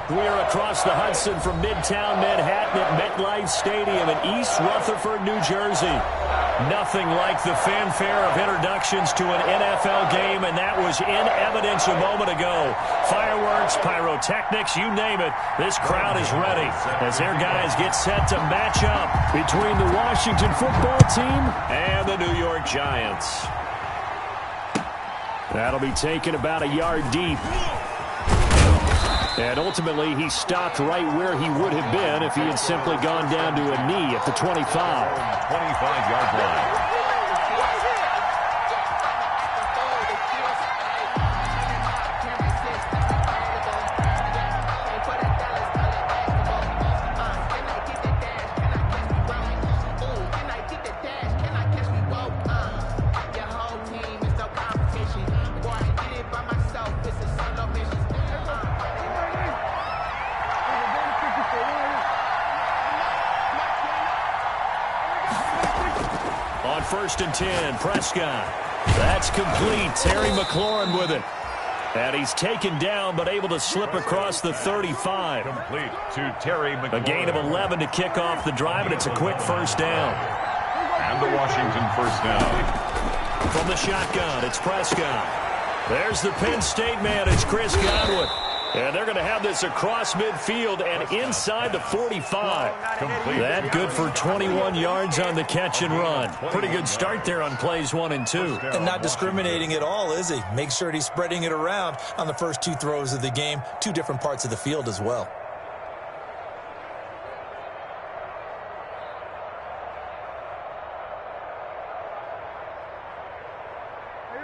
We are across the Hudson from Midtown Manhattan at MetLife Stadium in East Rutherford, New Jersey. Nothing like the fanfare of introductions to an NFL game, and that was in evidence a moment ago. Fireworks, pyrotechnics, you name it. This crowd is ready as their guys get set to match up between the Washington football team and the New York Giants. That'll be taken about a yard deep. And ultimately, he stopped right where he would have been if he had simply gone down to a knee at the 25. 25-yard line. First and 10, Prescott. That's complete. Terry McLaurin with it. And he's taken down, but able to slip across the 35. Complete to Terry McLaurin. A gain of 11 to kick off the drive, and it's a quick first down. And the Washington first down. From the shotgun, it's Prescott. There's the Penn State man. It's Chris Godwin. And they're going to have this across midfield and inside the 45. Complete. That good for 21 yards on the catch and run. Pretty good start there on plays 1 and 2. And not discriminating at all, is he? Make sure he's spreading it around on the first 2 throws of the game. 2 different parts of the field as well.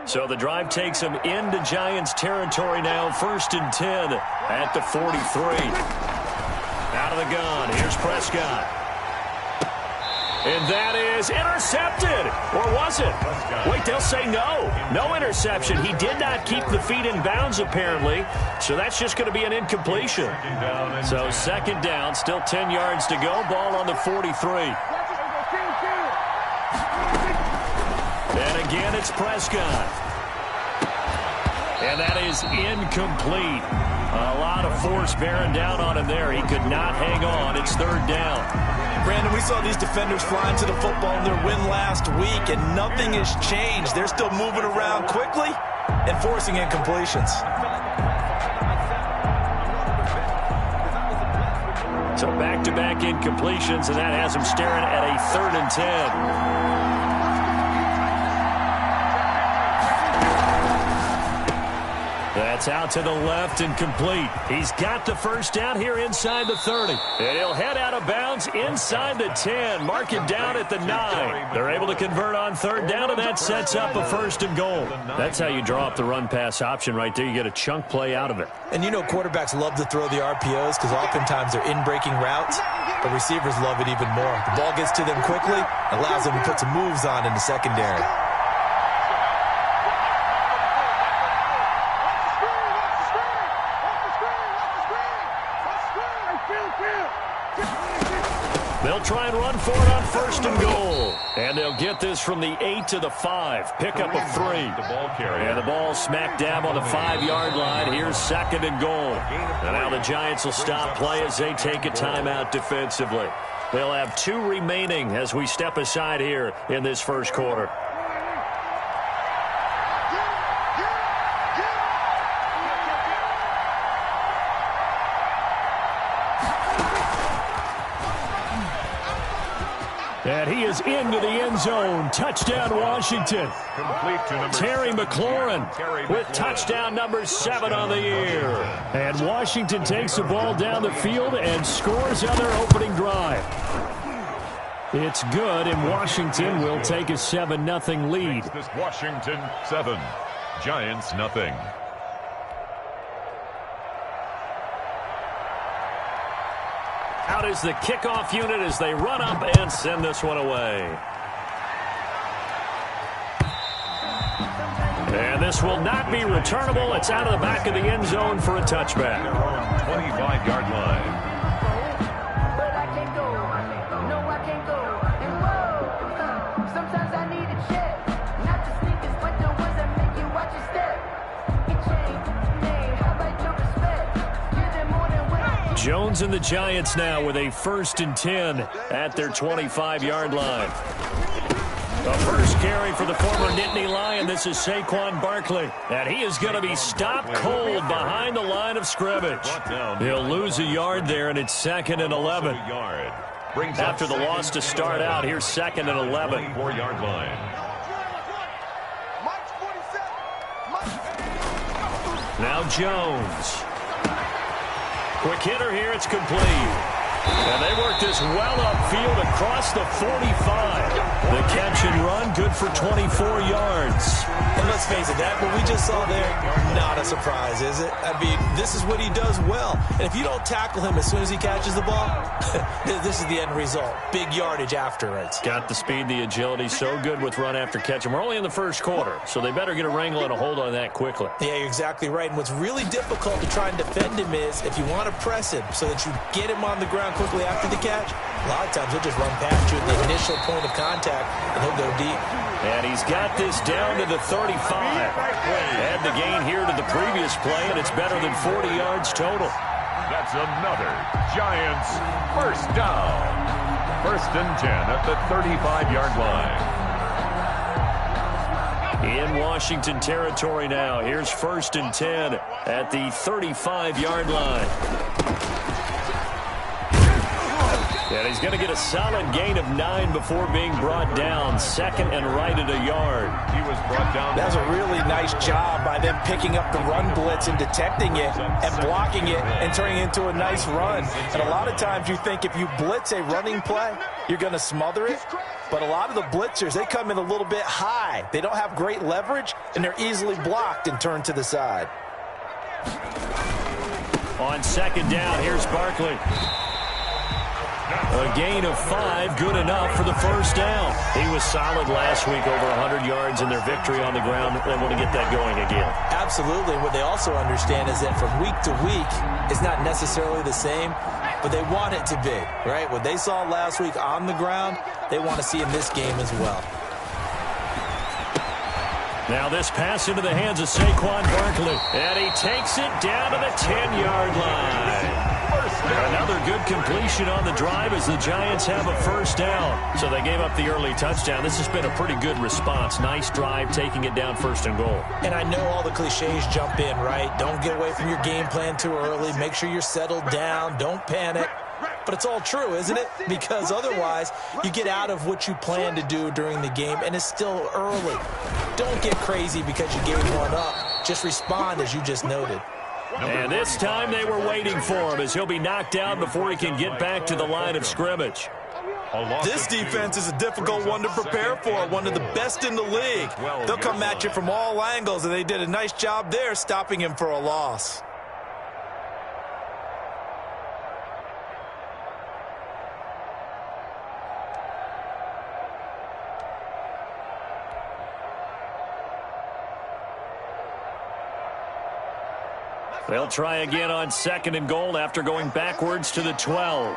So the drive takes him into Giants territory now. First and 10 at the 43. Out of the gun. Here's Prescott. And that is intercepted. Or was it? Wait, they'll say no. No interception. He did not keep the feet in bounds, apparently. So that's just going to be an incompletion. So second down, still 10 yards to go. Ball on the 43. And again, it's Prescott. And that is incomplete. A lot of force bearing down on him there. He could not hang on. It's third down. Brandon, we saw these defenders flying to the football in their win last week, and nothing has changed. They're still moving around quickly and forcing incompletions. So back-to-back incompletions, and that has him staring at a third and 10. That's out to the left and complete. He's got the first down here inside the 30. And he'll head out of bounds inside the 10. Mark it down at the 9. They're able to convert on third down, and that sets up a first and goal. That's how you draw up the run-pass option right there. You get a chunk play out of it. And you know quarterbacks love to throw the RPOs because oftentimes they're in-breaking routes. But receivers love it even more. The ball gets to them quickly, allows them to put some moves on in the secondary. They'll try and run for it on first and goal. And they'll get this from the 8 to the 5. Pick up a 3. And the ball smack dab on the 5-yard line. Here's second and goal. And now the Giants will stop play as they take a timeout defensively. They'll have 2 remaining as we step aside here in this first quarter. And he is into the end zone. Touchdown, Washington. Terry McLaurin with touchdown number 7 on the year. And Washington takes the ball down the field and scores on their opening drive. It's good, and Washington will take a 7-0 lead. Washington 7, Giants nothing. Out is the kickoff unit as they run up and send this one away. And this will not be returnable. It's out of the back of the end zone for a touchback. 25-yard line. Jones and the Giants now with a 1st and 10 at their 25-yard line. The first carry for the former Nittany Lion. This is Saquon Barkley. And he is going to be stopped cold behind the line of scrimmage. He'll lose a yard there, and it's 2nd and 11. After the loss to start out, here's 2nd and 11. 4-yard line. Now Jones. Quick hitter here. It's complete. And they work this well upfield across the 45. The catch and run, good for 24 yards. And let's face it, that what we just saw there, not a surprise, is it? I mean, this is what he does well. And if you don't tackle him as soon as he catches the ball, this is the end result. Big yardage afterwards. Got the speed, the agility, so good with run after catch. And we're only in the first quarter, so they better get a wrangle and a hold on that quickly. Yeah, you're exactly right. And what's really difficult to try and defend him is if you want to press him so that you get him on the ground quickly after the catch, a lot of times he'll just run past you at the initial point of contact, and he'll go deep. And he's got this down to the 35. Add the gain here to the previous play, and it's better than 40 yards total. That's another Giants first down. 1st and 10 at the 35-yard line. In Washington territory now. Here's 1st and 10 at the 35-yard line. And he's going to get a solid gain of 9 before being brought down. 2nd and right at a yard. He was brought down. That was a really nice job by them picking up the run blitz and detecting it and blocking it and turning it into a nice run. And a lot of times you think if you blitz a running play, you're going to smother it. But a lot of the blitzers, they come in a little bit high. They don't have great leverage, and they're easily blocked and turned to the side. On 2nd down, here's Barkley. A gain of 5, good enough for the first down. He was solid last week, over 100 yards in their victory on the ground. They want to get that going again. Absolutely. What they also understand is that from week to week, it's not necessarily the same, but they want it to be, right? What they saw last week on the ground, they want to see in this game as well. Now this pass into the hands of Saquon Barkley. And he takes it down to the 10-yard line. Another good completion on the drive as the Giants have a first down. So they gave up the early touchdown. This has been a pretty good response. Nice drive, taking it down 1st and goal. And I know all the cliches jump in, right? Don't get away from your game plan too early. Make sure you're settled down. Don't panic. But it's all true, isn't it? Because otherwise, you get out of what you plan to do during the game, and it's still early. Don't get crazy because you gave one up. Just respond as you just noted. And this time they were waiting for him as he'll be knocked down before he can get back to the line of scrimmage. This defense is a difficult one to prepare for, one of the best in the league. They'll come at you from all angles, and they did a nice job there stopping him for a loss. They'll try again on 2nd and goal after going backwards to the 12.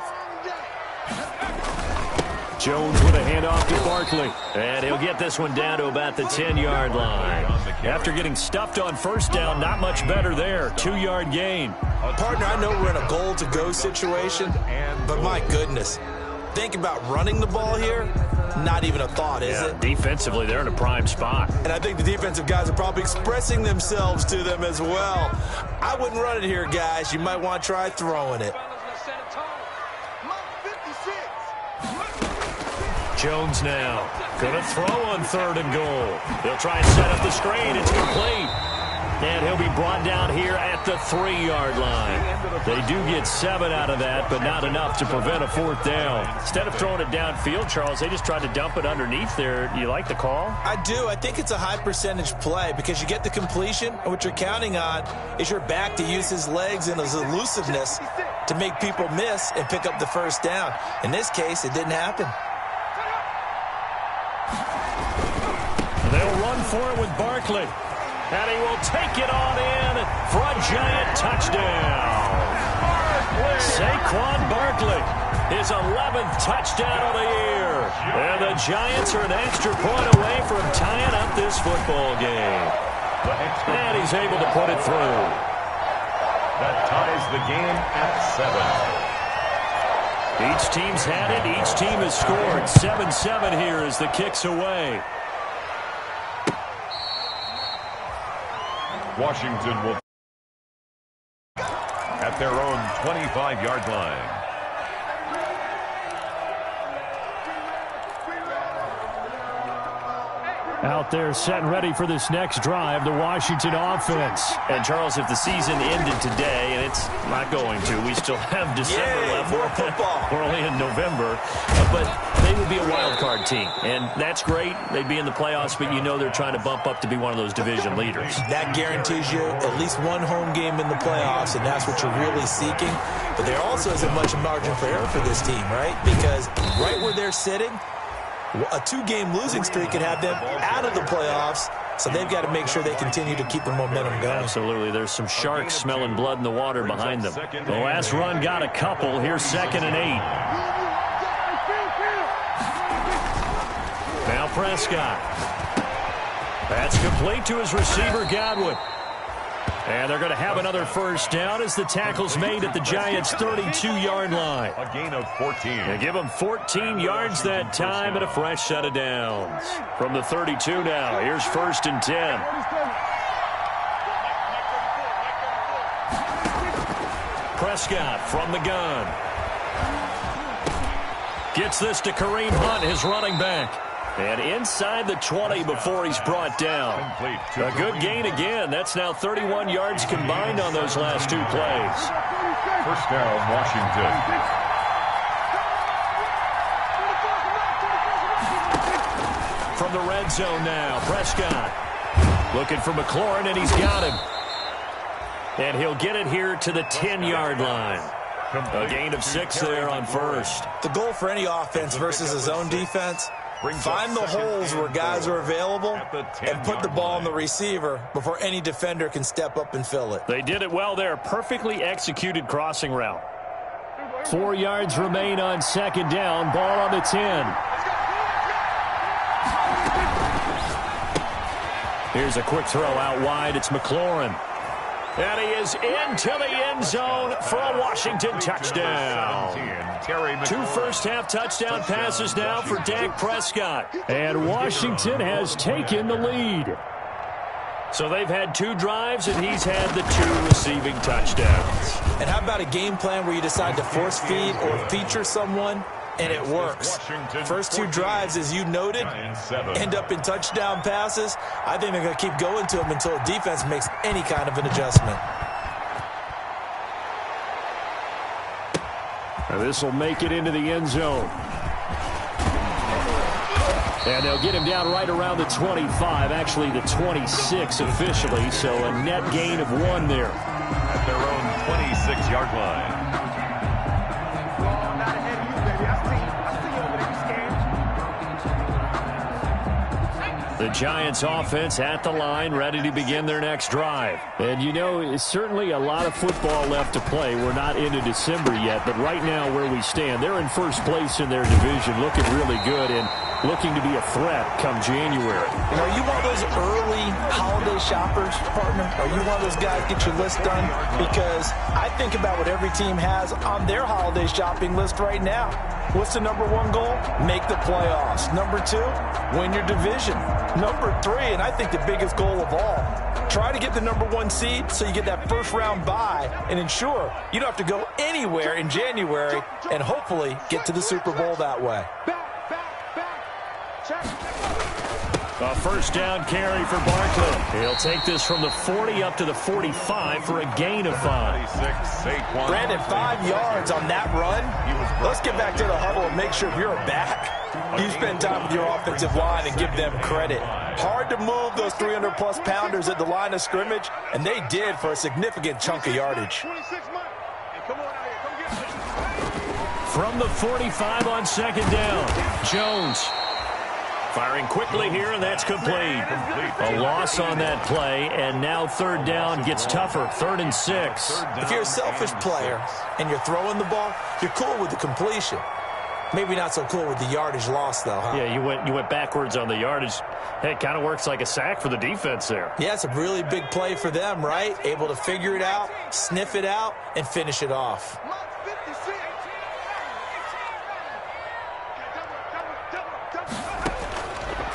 Jones with a handoff to Barkley. And he'll get this one down to about the 10-yard line. After getting stuffed on first down, not much better there. 2-yard gain. Partner, I know we're in a goal-to-go situation, but my goodness. Think about running the ball here. Not even a thought, is it? Defensively, they're in a prime spot. And I think the defensive guys are probably expressing themselves to them as well. I wouldn't run it here, guys. You might want to try throwing it. Jones now going to throw on 3rd and goal. They'll try and set up the screen. It's complete. And he'll be brought down here at the 3-yard line. They do get 7 out of that, but not enough to prevent a 4th down. Instead of throwing it downfield, Charles, they just tried to dump it underneath there. Do you like the call? I do. I think it's a high percentage play because you get the completion, and what you're counting on is your back to use his legs and his elusiveness to make people miss and pick up the first down. In this case, it didn't happen. They'll run for it with Barkley. And he will take it on in for a Giant touchdown. Saquon Barkley, his 11th touchdown of the year. And the Giants are an extra point away from tying up this football game. And he's able to put it through. That ties the game at 7. Each team's had it. Each team has scored. 7-7 here as the kick's away. Washington will at their own 25-yard line. Out there set and ready for this next drive, the Washington offense. And, Charles, if the season ended today, and it's not going to, we still have December left. More football. We're only in November. But they would be a wild card team. And that's great. They'd be in the playoffs, but you know they're trying to bump up to be one of those division leaders. That guarantees you at least one home game in the playoffs, and that's what you're really seeking. But there also isn't much margin for error for this team, right? Because right where they're sitting, a 2-game losing streak could have them out of the playoffs, so they've got to make sure they continue to keep the momentum going. Absolutely. There's some sharks smelling blood in the water behind them. The last run got a couple. Here's 2nd and 8. Now Prescott. That's complete to his receiver, Godwin. And they're going to have another first down as the tackle's made at the Giants' 32-yard line. A gain of 14. They give them 14 yards that time and a fresh set of downs. From the 32 now, here's 1st and 10. Prescott from the gun. Gets this to Kareem Hunt, his running back. And inside the 20 before he's brought down. A good gain again. That's now 31 yards combined on those last 2 plays. First down, Washington. From the red zone now, Prescott looking for McLaurin, and he's got him. And he'll get it here to the 10-yard line. A gain of 6 there on first. The goal for any offense versus a zone defense, find the holes where guys are available and put the ball on the receiver before any defender can step up and fill it. They did it well there. Perfectly executed crossing route. 4 yards remain on 2nd down. Ball on the 10. Here's a quick throw out wide. It's McLaurin. And he is into the end zone for a Washington touchdown. 2 first-half touchdown passes now for Dak Prescott. And Washington has taken the lead. So they've had 2 drives, and he's had the 2 receiving touchdowns. And how about a game plan where you decide to force feed or feature someone, and it works? First 2 drives, as you noted, end up in touchdown passes. I think they're going to keep going to them until the defense makes any kind of an adjustment. Now this will make it into the end zone. And they'll get him down right around the 25, actually the 26 officially, so a net gain of 1 there. At their own 26-yard line. The Giants offense at the line, ready to begin their next drive. And you know, it's certainly a lot of football left to play. We're not into December yet, but right now where we stand, they're in first place in their division, looking really good and looking to be a threat come January. You know, you want those early holiday shoppers, partner? Are you one of those guys get your list done? Because I think about what every team has on their holiday shopping list right now. What's the number 1 goal? Make the playoffs. Number 2, win your division. Number 3, and I think the biggest goal of all, try to get the number 1 seed so you get that first-round bye and ensure you don't have to go anywhere in January and hopefully get to the Super Bowl that way. A first down carry for Barkley. He'll take this from the 40 up to the 45 for a gain of 5. Brandon, 5 yards on that run. Let's get back to the huddle and make sure you're back. You spend time with your offensive line and give them credit. Hard to move those 300-plus pounders at the line of scrimmage, and they did for a significant chunk of yardage. From the 45 on 2nd down, Jones. Firing quickly here, and that's complete. A loss on that play, and now 3rd down gets tougher. 3rd and 6. If you're a selfish player and you're throwing the ball, you're cool with the completion. Maybe not so cool with the yardage loss, though, huh? Yeah, you went backwards on the yardage. Hey, it kind of works like a sack for the defense there. Yeah, it's a really big play for them, right? Able to figure it out, sniff it out, and finish it off.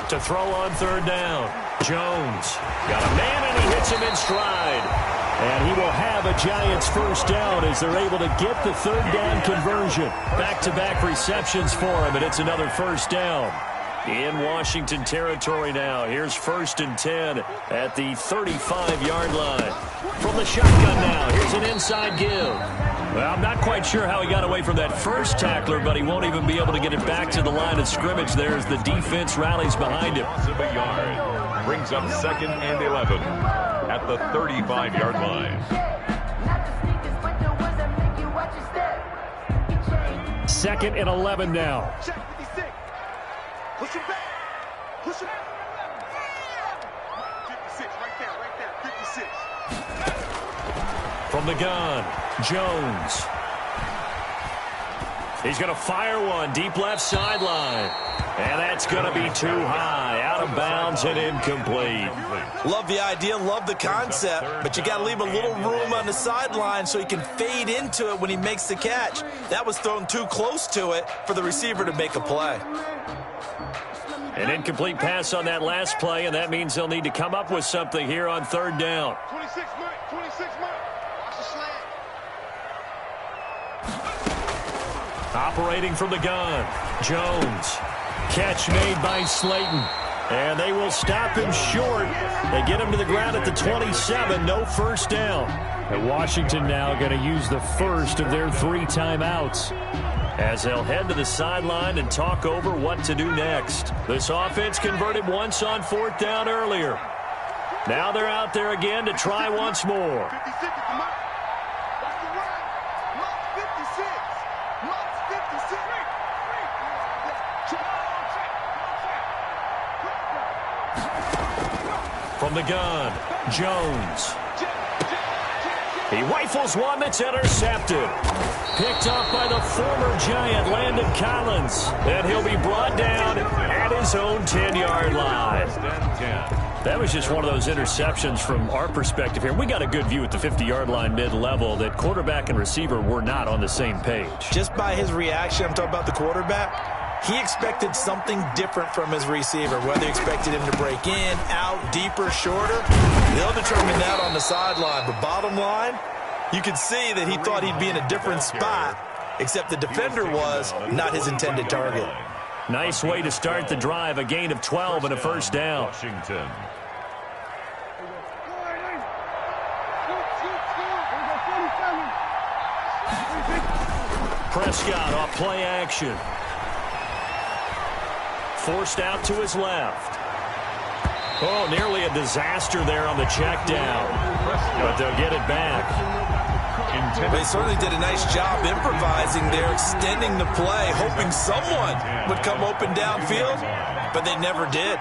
To throw on third down, Jones got a man, and he hits him in stride. And he will have a Giants first down as they're able to get the third down conversion. Back-to-back receptions for him, and it's another first down. In Washington territory now. Here's 1st and 10 at the 35-yard line. From the shotgun now, here's an inside give. Well, I'm not quite sure how he got away from that first tackler, but he won't even be able to get it back to the line of scrimmage there as the defense rallies behind him. A yard. Brings up 2nd and 11 at the 35-yard line. 2nd and 11 now. Push him back. Push him back. 56, right there, 56. From the gun, Jones. He's going to fire one deep left sideline. And that's going to be too high, out of bounds and incomplete. Love the idea, love the concept, but you got to leave a little room on the sideline so he can fade into it when he makes the catch. That was thrown too close to it for the receiver to make a play. An incomplete pass on that last play, and that means they'll need to come up with something here on third down. 26 Mike, 26 Mike. Watch the slant. Operating from the gun, Jones. Catch made by Slayton. And they will stop him short. They get him to the ground at the 27. No first down. And Washington now going to use the first of their 3 timeouts as they'll head to the sideline and talk over what to do next. This offense converted once on 4th down earlier. Now they're out there again to try once more. 56 at the mark. Watch the right. Mark 56. Mark 56. From the gun, Jones. He rifles one that's intercepted. Picked up by the former Giant, Landon Collins. And he'll be brought down at his own 10-yard line. That was just one of those interceptions from our perspective here. We got a good view at the 50-yard line mid-level that quarterback and receiver were not on the same page. Just by his reaction, I'm talking about the quarterback, he expected something different from his receiver, whether he expected him to break in, out, deeper, shorter. They'll determine that on the sideline. But bottom line, you could see that he thought he'd be in a different spot, except the defender was not his intended target. Nice way to start the drive, a gain of 12 and a first down. Washington. Prescott off play action. Forced out to his left. Oh, nearly a disaster there on the check down. But they'll get it back. They certainly did a nice job improvising there, extending the play, hoping someone would come open downfield, but they never did.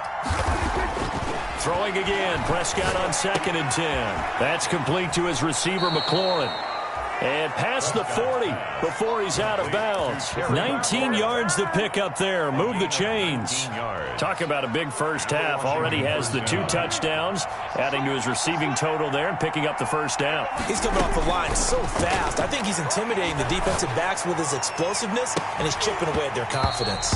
Throwing again, Prescott on 2nd and 10. That's complete to his receiver, McLaurin. And past the 40 before he's out of bounds. 19 yards to pick up there. Move the chains. Talk about a big first half. Already has the 2 touchdowns, adding to his receiving total there and picking up the first down. He's coming off the line so fast. I think he's intimidating the defensive backs with his explosiveness, and he's chipping away at their confidence.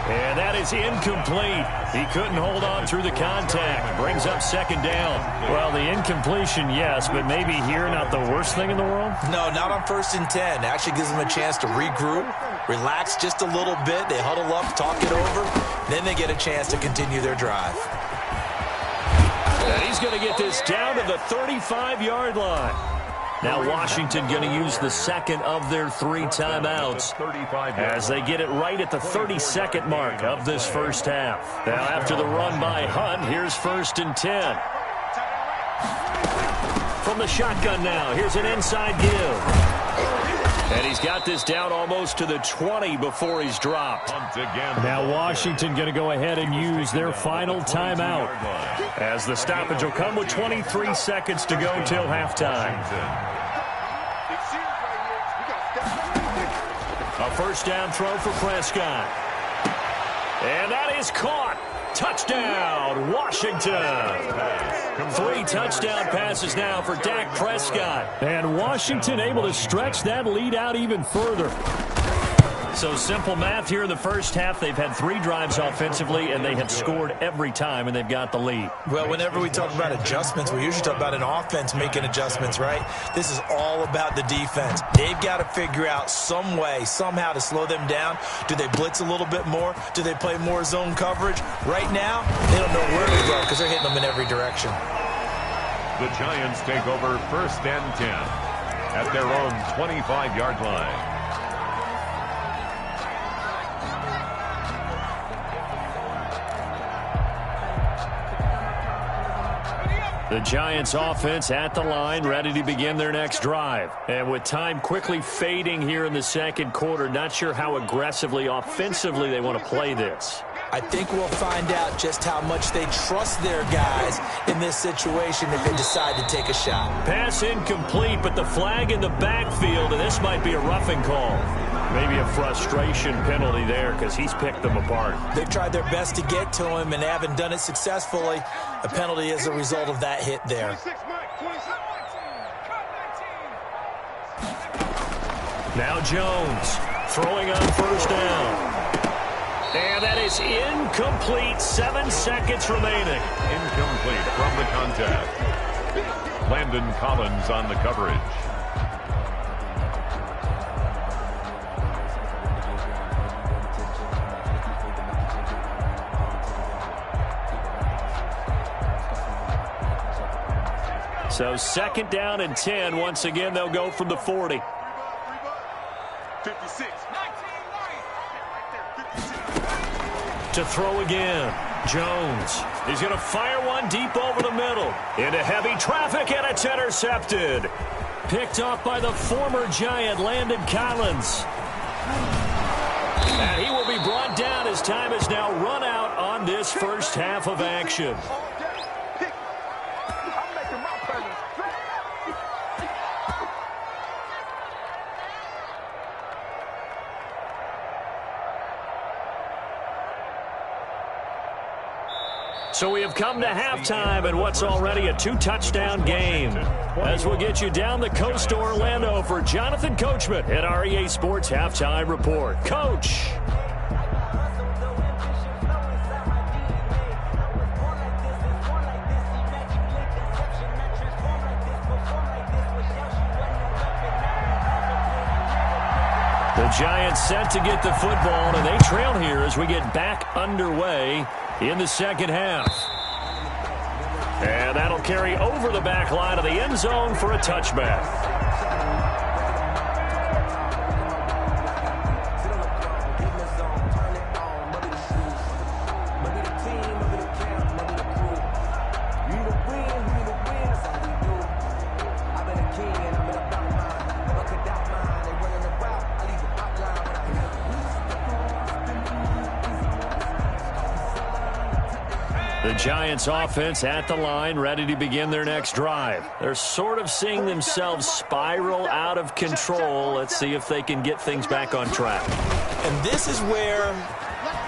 And that is incomplete. He couldn't hold on through the contact. Brings up 2nd down. Well, the incompletion, yes, but maybe here not the worst thing in the world? No, not on 1st and 10. Actually gives them a chance to regroup, relax just a little bit. They huddle up, talk it over. Then they get a chance to continue their drive. And he's going to get this down to the 35-yard line. Now Washington going to use the 2nd of their 3 timeouts as they get it right at the 32nd mark of this first half. Now after the run by Hunt, here's 1st and 10. From the shotgun now, here's an inside give. And he's got this down almost to the 20 before he's dropped. Now Washington going to go ahead and use their final timeout as the stoppage will come with 23 seconds to go till halftime. A 1st first down throw for Prescott. And that is caught. Touchdown, Washington. 3 touchdown passes now for Dak Prescott. And Washington able to stretch that lead out even further. So simple math here in the first half. They've had 3 drives offensively, and they have scored every time, and they've got the lead. Well, whenever we talk about adjustments, we usually talk about an offense making adjustments, right? This is all about the defense. They've got to figure out some way, somehow to slow them down. Do they blitz a little bit more? Do they play more zone coverage? Right now, they don't know where to go because they're hitting them in every direction. The Giants take over 1st and 10 at their own 25-yard line. The Giants offense at the line, ready to begin their next drive. And with time quickly fading here in the second quarter, not sure how aggressively, offensively they want to play this. I think we'll find out just how much they trust their guys in this situation if they decide to take a shot. Pass incomplete, but the flag in the backfield, and this might be a roughing call. Maybe a frustration penalty there because he's picked them apart. They've tried their best to get to him and haven't done it successfully. A penalty is a result of that hit there. Now Jones throwing on first down. And that is incomplete. 7 seconds remaining. Incomplete from the contact. Landon Collins on the coverage. So 2nd down and 10. Once again, they'll go from the 40. 56. To throw again. Jones. He's going to fire one deep over the middle. Into heavy traffic, and it's intercepted. Picked off by the former Giant, Landon Collins. And he will be brought down as time is now run out on this first half of action. So we have come to halftime in what's already a 2-touchdown game. As we'll get you down the coast to Orlando for Jonathan Coachman at our EA Sports Halftime Report. Coach. The Giants set to get the football, and they trail here as we get back underway in the second half. And that'll carry over the back line of the end zone for a touchback. The Giants offense at the line, ready to begin their next drive. They're sort of seeing themselves spiral out of control. Let's see if they can get things back on track. And this is where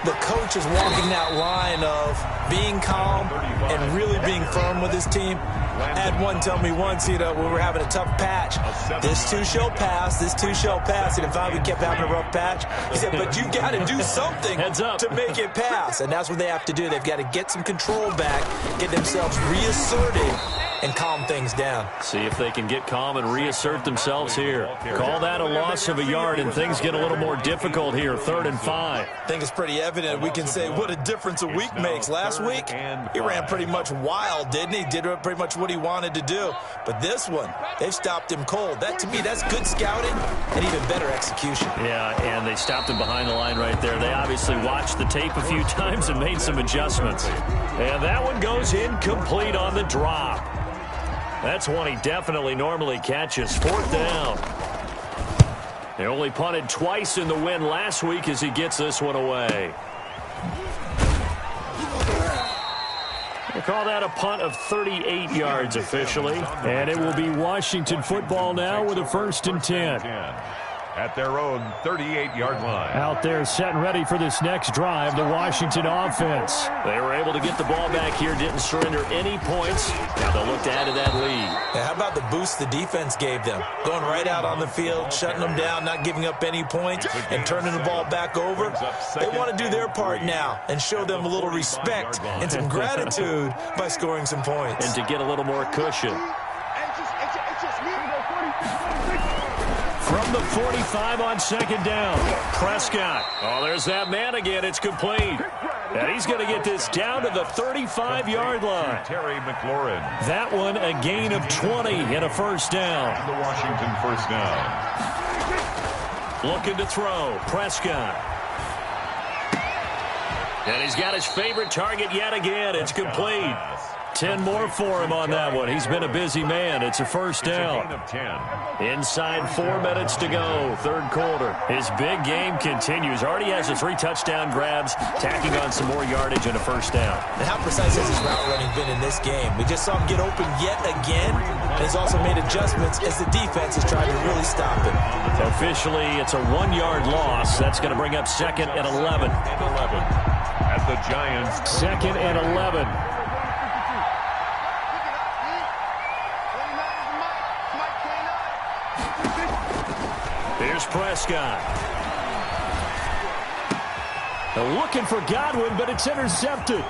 the coach is walking that line of being calm and really being firm with his team. I had one tell me once, when we were having a tough patch, this too shall pass, this too shall pass. And finally we kept having a rough patch. He said, but you got to do something to make it pass. And that's what they have to do. They've got to get some control back, get themselves reasserted, and calm things down. See if they can get calm and reassert themselves here. Call that a loss of a yard, and things get a little more difficult here, 3rd and 5. I think it's pretty evident. We can say what a difference a week makes. Last week, he ran pretty much wild, didn't he? Did pretty much what he wanted to do. But this one, they've stopped him cold. That, to me, that's good scouting and even better execution. Yeah, and they stopped him behind the line right there. They obviously watched the tape a few times and made some adjustments. And that one goes incomplete on the drop. That's one he definitely normally catches. 4th down. They only punted twice in the win last week as he gets this one away. They call that a punt of 38 yards officially. And it will be Washington football now with a 1st and 10. at their own 38-yard line. Out there setting ready for this next drive, the Washington offense. They were able to get the ball back here, didn't surrender any points. Now they'll look to add to that lead. Yeah, how about the boost the defense gave them? Going right out on the field, shutting them down, not giving up any points, and turning the ball back over. They want to do their part now and show them a little respect and some gratitude by scoring some points. And to get a little more cushion. From the 45 on second down, Prescott. Oh, there's that man again. It's complete. And he's going to get this down to the 35-yard line. Terry McLaurin. That one a gain of 20 and a first down. The Washington first down. Looking to throw. Prescott. And he's got his favorite target yet again. It's complete. 10 more for him on that one. He's been a busy man. It's a first down. Inside 4 minutes to go, third quarter. His big game continues. Already has the 3 touchdown grabs, tacking on some more yardage and a first down. And how precise has his route running been in this game? We just saw him get open yet again, and he's also made adjustments as the defense has tried to really stop him. Officially, it's a 1-yard loss. That's going to bring up 2nd and 11. At the Giants. 2nd and 11. Here's Prescott. They're looking for Godwin, but it's intercepted.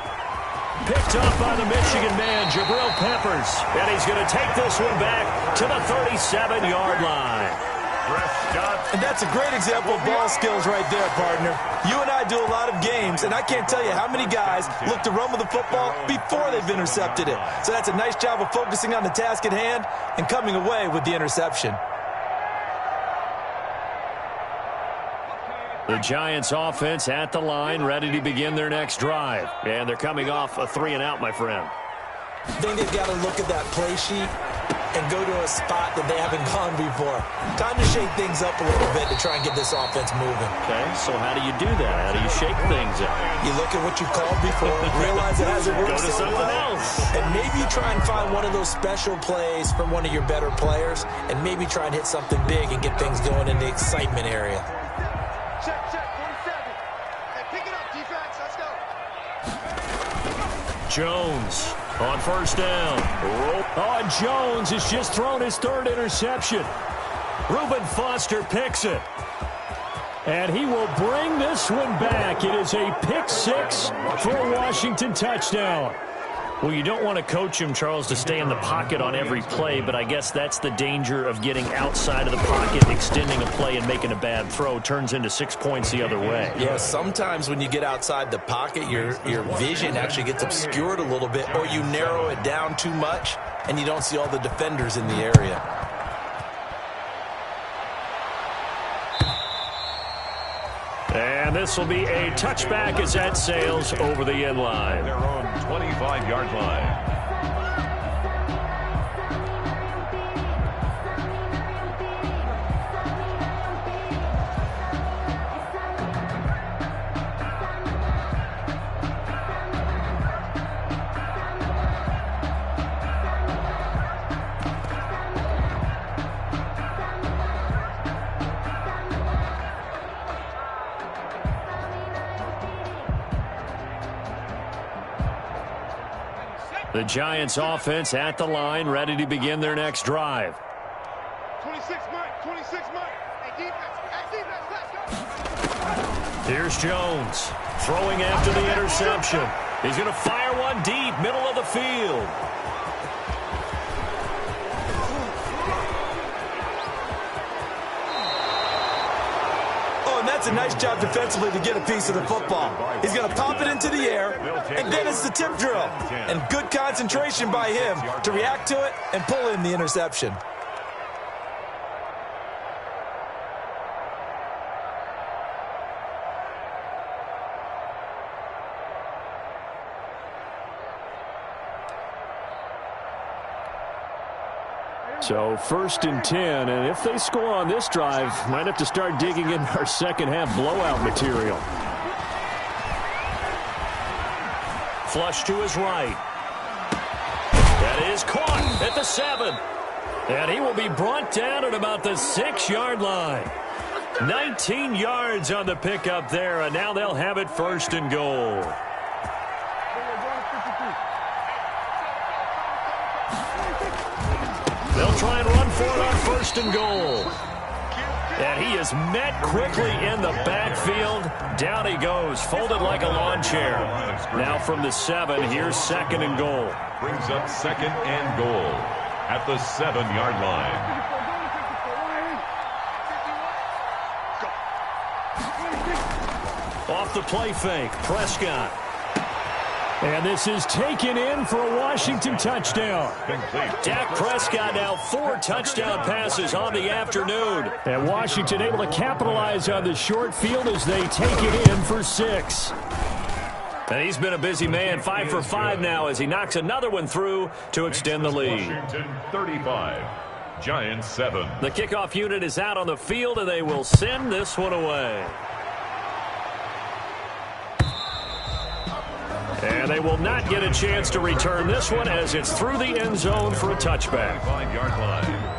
Picked up by the Michigan man, Jabril Peppers. And he's going to take this one back to the 37-yard line. Prescott. And that's a great example of ball skills right there, partner. You and I do a lot of games, and I can't tell you how many guys look to run with the football before they've intercepted it. So that's a nice job of focusing on the task at hand and coming away with the interception. The Giants offense at the line, ready to begin their next drive. And they're coming off a 3-and-out, my friend. I think they've got to look at that play sheet and go to a spot that they haven't gone before. Time to shake things up a little bit to try and get this offense moving. Okay, so how do you do that? How do you shake things up? You look at what you called before, realize it hasn't worked Go to so something well, else. and maybe you try and find one of those special plays from one of your better players, and maybe try and hit something big and get things going in the excitement area. Check, 47. Hey, pick it up, defense. Let's go. Jones on first down. Oh, and Jones has just thrown his 3rd interception. Reuben Foster picks it. And he will bring this one back. It is a pick 6 for a Washington touchdown. Well, you don't want to coach him, Charles, to stay in the pocket on every play, but I guess that's the danger of getting outside of the pocket, extending a play, and making a bad throw. Turns into 6 points the other way. Yeah, sometimes when you get outside the pocket, your vision actually gets obscured a little bit, or you narrow it down too much, and you don't see all the defenders in the area. And this will be a touchback as that sails over the end line. Their own 25-yard line. The Giants offense at the line, ready to begin their next drive. 26 Mike. 26 Mike. Hey, defense, let's go. Here's Jones throwing after the interception. He's going to fire one deep, middle of the field. That's a nice job defensively to get a piece of the football. He's going to pop it into the air, and then it's the tip drill. And good concentration by him to react to it and pull in the interception. So 1st and 10, and if they score on this drive, might have to start digging in our second half blowout material. Flush to his right. That is caught at the 7. And he will be brought down at about the 6-yard line. 19 yards on the pickup there, and now they'll have it first and goal. They'll try and run for it on first and goal. And he is met quickly in the backfield. Down he goes, folded like a lawn chair. Now from the 7, here's second and goal. Brings up second and goal at the 7-yard line. Off the play fake, Prescott. And this is taken in for a Washington touchdown. Dak Prescott now 4 touchdown passes on the afternoon. And Washington able to capitalize on the short field as they take it in for 6. And he's been a busy man, 5 for 5 now as he knocks another one through to extend the lead. Washington 35, Giants 7. The kickoff unit is out on the field, and they will send this one away. And they will not get a chance to return this one as it's through the end zone for a touchback. 5-yard line.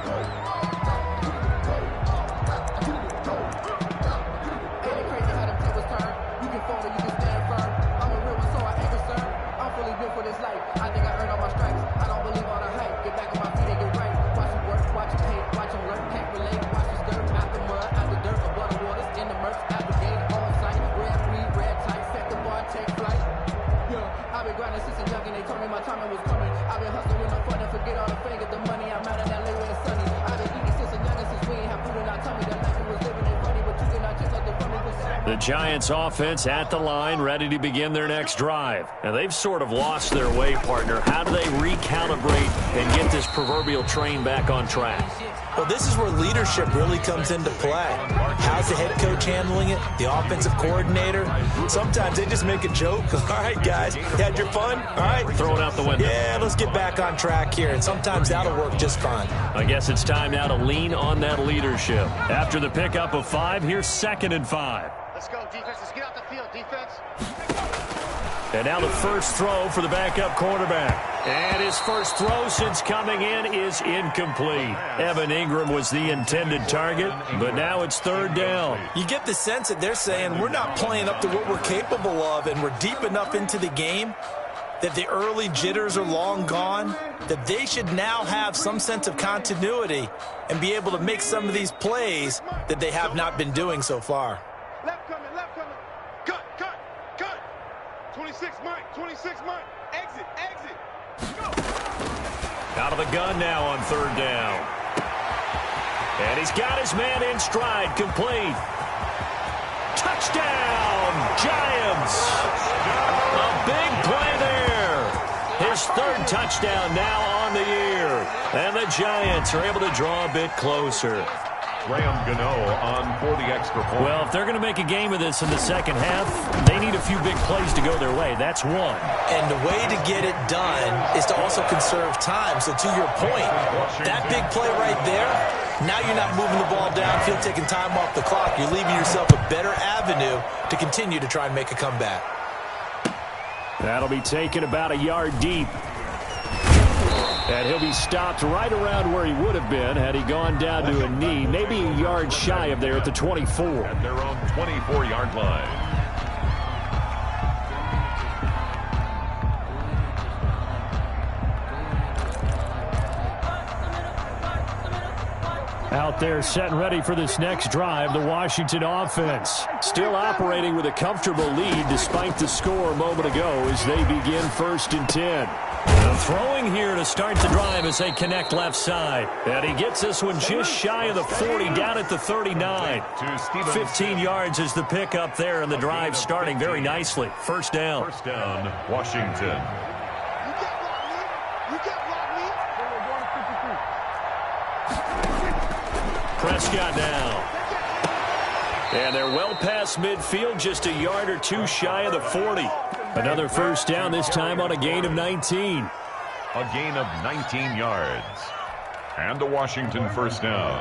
The Giants offense at the line, ready to begin their next drive. And they've sort of lost their way, partner. How do they recalibrate and get this proverbial train back on track? Well, this is where leadership really comes into play. How's the head coach handling it? The offensive coordinator? Sometimes they just make a joke. All right, guys, you had your fun? All right. Throw it out the window. Yeah, let's get back on track here. And sometimes that'll work just fine. I guess it's time now to lean on that leadership. After the pickup of 5, here's second and 5. Let's go, defense. Let's get out the field, defense. And now the first throw for the backup quarterback. And his first throw since coming in is incomplete. Evan Ingram was the intended target, but now it's third down. You get the sense that they're saying we're not playing up to what we're capable of, and we're deep enough into the game that the early jitters are long gone, that they should now have some sense of continuity and be able to make some of these plays that they have not been doing so far. Left coming, left coming. Cut, cut, cut. 26, Mike, 26, Mike. Exit, exit. Go. Out of the gun now on third down. And he's got his man in stride, complete. Touchdown, Giants. A big play there. His third touchdown now on the year. And the Giants are able to draw a bit closer. Graham Gano on for the extra point. Well, if they're going to make a game of this in the second half, they need a few big plays to go their way. That's one. And the way to get it done is to also conserve time. So to your point, that big play right there, now you're not moving the ball downfield, taking time off the clock. You're leaving yourself a better avenue to continue to try and make a comeback. That'll be taken about a yard deep. And he'll be stopped right around where he would have been had he gone down to a knee, maybe a yard shy of there at the 24. At their own 24-yard line. Out there set and ready for this next drive, the Washington offense. Still operating with a comfortable lead despite the score a moment ago as they begin first and 10. Throwing here to start the drive as they connect left side. And he gets this one just shy of the 40, down at the 39. 15 yards is the pickup there, and the drive starting very nicely. First down. First down, Washington. Prescott now. And they're well past midfield, just a yard or two shy of the 40. Another first down, this time on a gain of 19. A gain of 19 yards. And a Washington first down.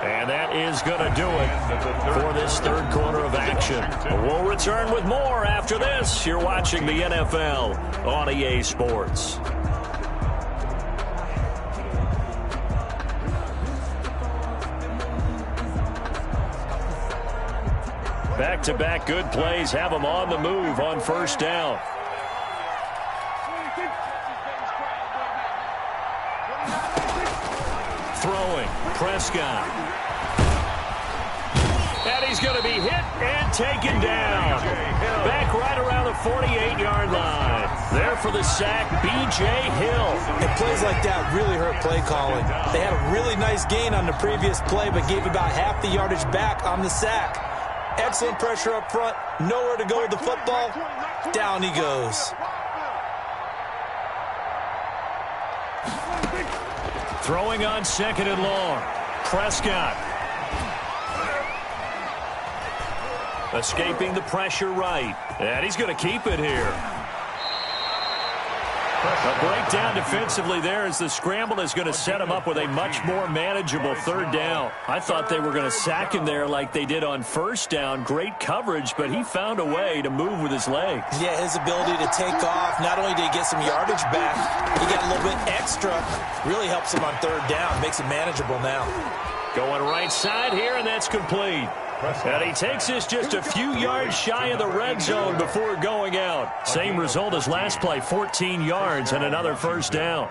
And that is going to do it for this third quarter of action. We'll return with more after this. You're watching the NFL on EA Sports. Back-to-back good plays have them on the move on first down. Throwing, Prescott. And he's going to be hit and taken down. Back right around the 48-yard line. There for the sack, B.J. Hill. And plays like that really hurt play calling. They had a really nice gain on the previous play, but gave about half the yardage back on the sack. Excellent pressure up front. Nowhere to go with the football. Down he goes. Throwing on second and long. Prescott. Escaping the pressure right. And he's going to keep it here. A breakdown defensively there as the scramble is going to set him up with a much more manageable third down. I thought they were going to sack him there like they did on first down. Great coverage, but he found a way to move with his legs. Yeah, his ability to take off, not only did he get some yardage back, he got a little bit extra. Really helps him on third down, makes it manageable now. Going right side here, and that's complete. And he takes this just a few yards shy of the red zone before going out. Same result as last play, 14 yards and another first down.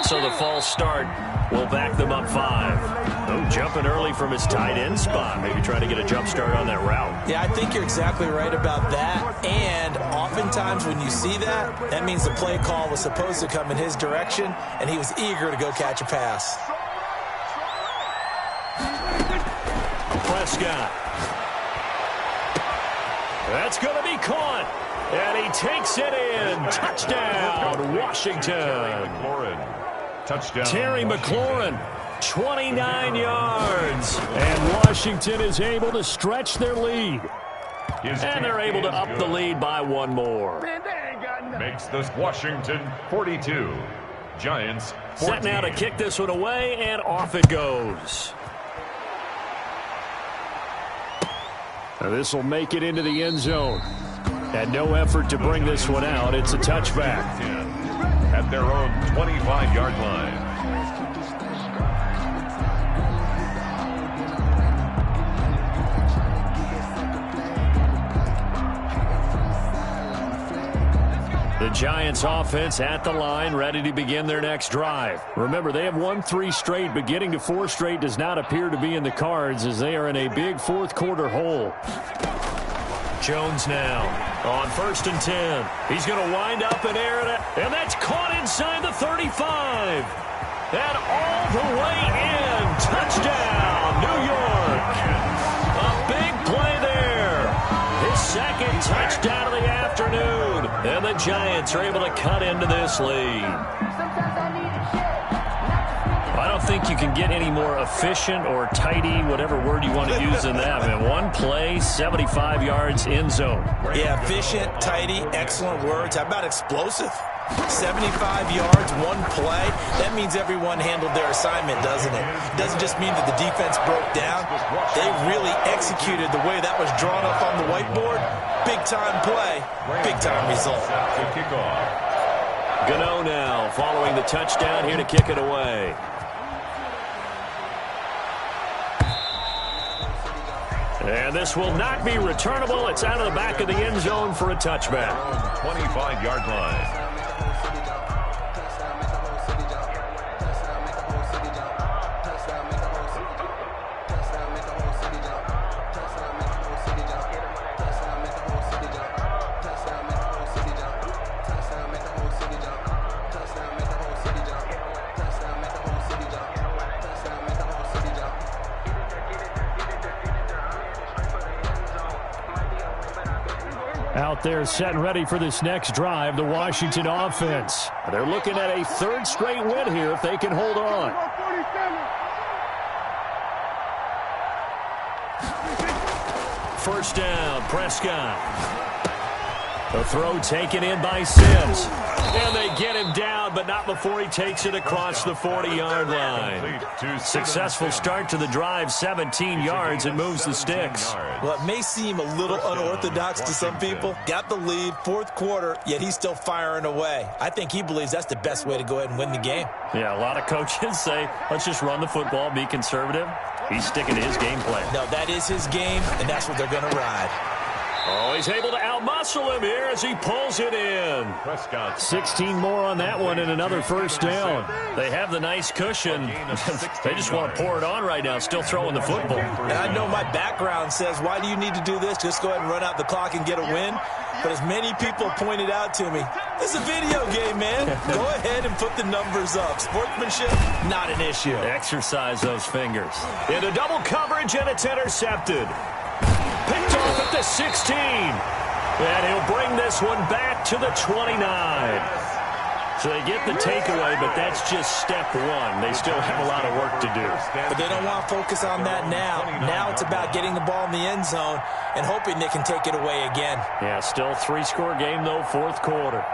So the false start will back them up 5. Oh, jumping early from his tight end spot. Maybe trying to get a jump start on that route. Yeah, I think you're exactly right about that. And oftentimes when you see that, that means the play call was supposed to come in his direction, and he was eager to go catch a pass. Prescott. That's going to be caught. And he takes it in. Touchdown, Washington. Touchdown. Terry McLaurin, 29 yards. And Washington is able to stretch their lead. And they're able to up the lead by one more. Makes this Washington 42. Giants 14. Set now to kick this one away, and off it goes. Now this will make it into the end zone. And no effort to bring this one out. It's a touchback. At their own 25-yard line. The Giants offense at the line, ready to begin their next drive. Remember, they have won 3 straight, but getting to 4 straight does not appear to be in the cards as they are in a big fourth quarter hole. Jones now on 1st and 10. He's going to wind up and air it, and that's caught inside the 35. And all the way in. Touchdown, New York. A big play there. His second touchdown of the afternoon. And the Giants are able to cut into this lead. I don't think you can get any more efficient or tidy, whatever word you want to use in that. I mean, one play, 75 yards, end zone. Yeah, efficient, tidy, excellent words. How about explosive? 75 yards, one play. That means everyone handled their assignment, doesn't it? It doesn't just mean that the defense broke down. They really executed the way that was drawn up on the whiteboard. Big-time play, big-time result. Gano now following the touchdown here to kick it away. And this will not be returnable. It's out of the back of the end zone for a touchback. 25-yard line. Out there set and ready for this next drive, the Washington offense. They're looking at a 3rd straight win here if they can hold on. First down, Prescott. The throw taken in by Sims. And they get him down, but not before he takes it across the 40-yard line. Successful start to the drive, 17 yards, and moves the sticks. Well, it may seem a little unorthodox to some people. Got the lead, fourth quarter, yet he's still firing away. I think he believes that's the best way to go ahead and win the game. Yeah, a lot of coaches say, let's just run the football, be conservative. He's sticking to his game plan. No, that is his game, and that's what they're going to ride. Oh, he's able to outmuscle him here as he pulls it in. 16 more on that one and another first down. They have the nice cushion. They just want to pour it on right now, still throwing the football. And I know my background says, why do you need to do this? Just go ahead and run out the clock and get a win. But as many people pointed out to me, it's a video game, man. Go ahead and put the numbers up. Sportsmanship, not an issue. Exercise those fingers. Into double coverage, and it's intercepted. Picked off at the 16. And he'll bring this one back to the 29. So they get the takeaway, but that's just step one. They still have a lot of work to do. But they don't want to focus on that now. Now it's about getting the ball in the end zone and hoping they can take it away again. Yeah, still 3-score game, though, fourth quarter.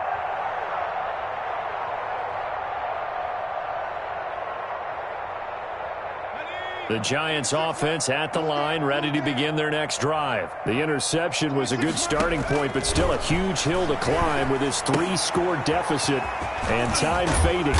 The Giants offense at the line, ready to begin their next drive. The interception was a good starting point, but still a huge hill to climb with his 3-score deficit and time fading.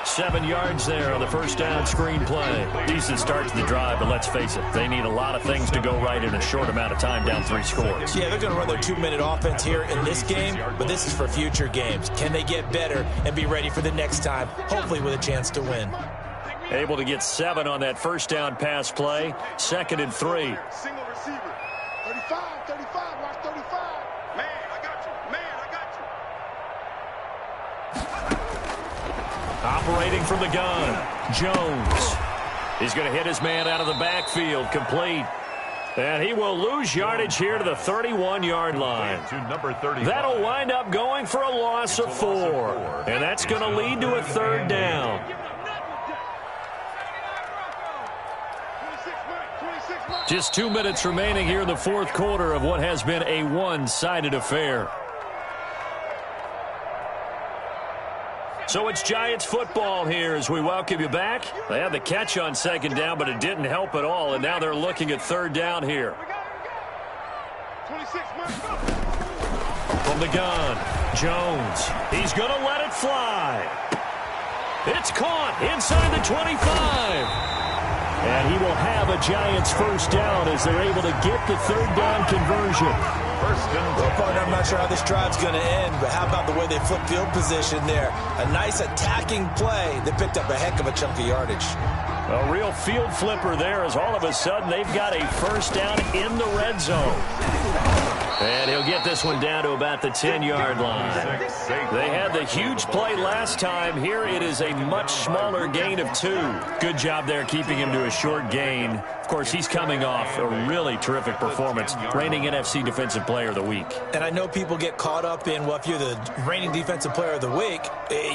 7 yards there on the first down screen play. Decent start to the drive, but let's face it, they need a lot of things to go right in a short amount of time, down 3 scores. Yeah, they're going to run their 2-minute offense here in this game, but this is for future games. Can they get better and be ready for the next time, hopefully with a chance to win? Able to get 7 on that first down pass play. 2nd and 3. Single receiver. 35, 35, watch 35. Man, I got you. Man, I got you. Operating from the gun, Jones. He's going to hit his man out of the backfield, complete. And he will lose yardage here to the 31-yard line. That'll wind up going for a loss of 4. And that's going to lead to a 3rd down. Just 2 minutes remaining here in the fourth quarter of what has been a one-sided affair. So it's Giants football here as we welcome you back. They had the catch on 2nd down, but it didn't help at all, and now they're looking at 3rd down here. 26, From the gun, Jones. He's going to let it fly. It's caught inside the 25. And he will have a Giants first down as they're able to get the 3rd down conversion. Well, partner, I'm not sure how this drive's going to end, but how about the way they flip field position there? A nice attacking play that picked up a heck of a chunk of yardage. A real field flipper there as all of a sudden they've got a first down in the red zone. And he'll get this one down to about the 10-yard line. They had the huge play last time. Here it is a much smaller gain of 2. Good job there keeping him to a short gain. Of course, he's coming off a really terrific performance, reigning NFC Defensive Player of the Week. And I know people get caught up in, well, if you're the reigning Defensive Player of the Week,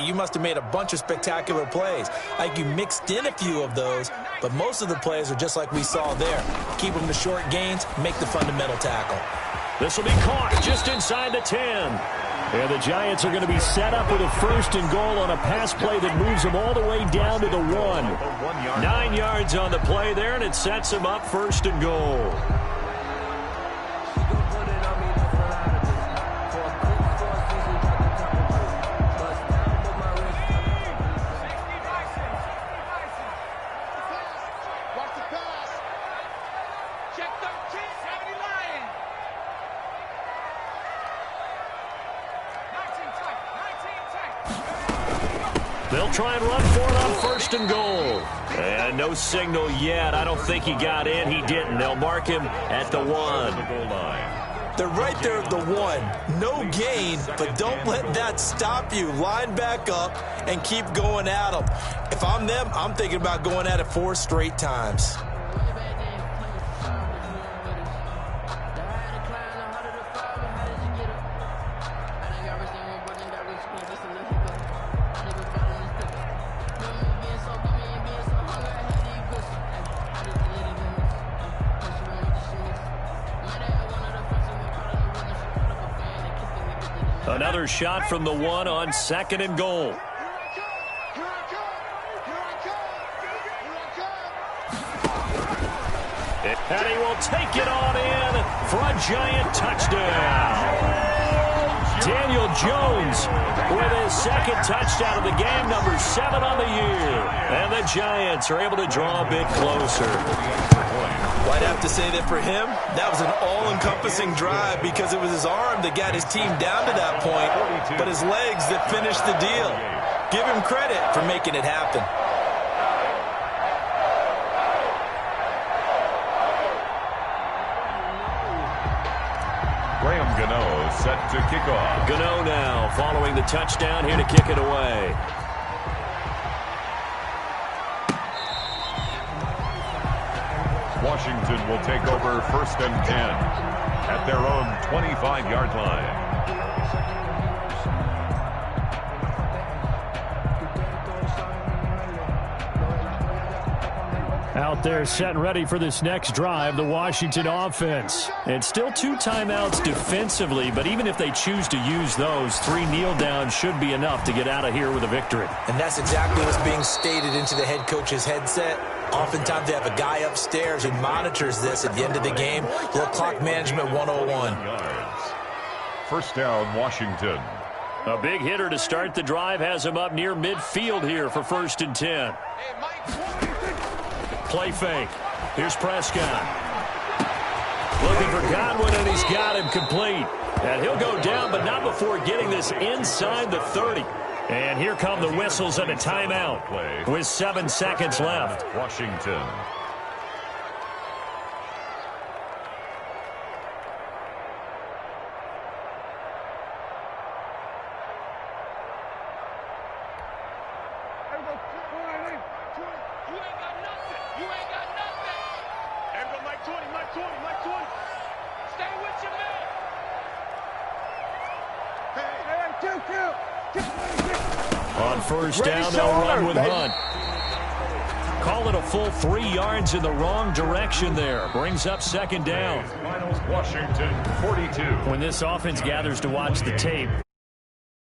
you must have made a bunch of spectacular plays. Like you mixed in a few of those, but most of the plays are just like we saw there. Keep them to short gains, make the fundamental tackle. This will be caught just inside the 10. And the Giants are going to be set up with a 1st and goal on a pass play that moves them all the way down to the 1. 9 yards on the play there, and it sets them up 1st and goal. They'll try and run for it on 1st and goal. And no signal yet. I don't think he got in. He didn't. They'll mark him at the 1. They're right there at the 1. No gain, but don't let that stop you. Line back up and keep going at them. If I'm them, I'm thinking about going at it 4 straight times. Another shot from the one on 2nd and goal. And he will take it on in for a Giant touchdown. Daniel Jones with his 2nd touchdown of the game, number 7 on the year. And the Giants are able to draw a bit closer. Well, I'd have to say that for him, that was an all-encompassing drive because it was his arm that got his team down to that point, but his legs that finished the deal. Give him credit for making it happen. Graham Gano set to kick off. Gano now following the touchdown here to kick it away. Washington will take over 1st and 10 at their own 25-yard line. Out there set and ready for this next drive, the Washington offense. It's still 2 timeouts defensively, but even if they choose to use those, 3 kneel downs should be enough to get out of here with a victory. And that's exactly what's being stated into the head coach's headset. Oftentimes they have a guy upstairs who monitors this at the end of the game. Little clock management 101. First down, Washington. A big hitter to start the drive has him up near midfield here for 1st and 10. Play fake. Here's Prescott. Looking for Godwin, and he's got him complete. And he'll go down, but not before getting this inside the 30. And here come the whistles and a timeout with 7 seconds left. Washington. On first down, they'll run with Hunt. Call it a full 3 yards in the wrong direction there. Brings up 2nd down. Washington 42. When this offense gathers to watch the tape,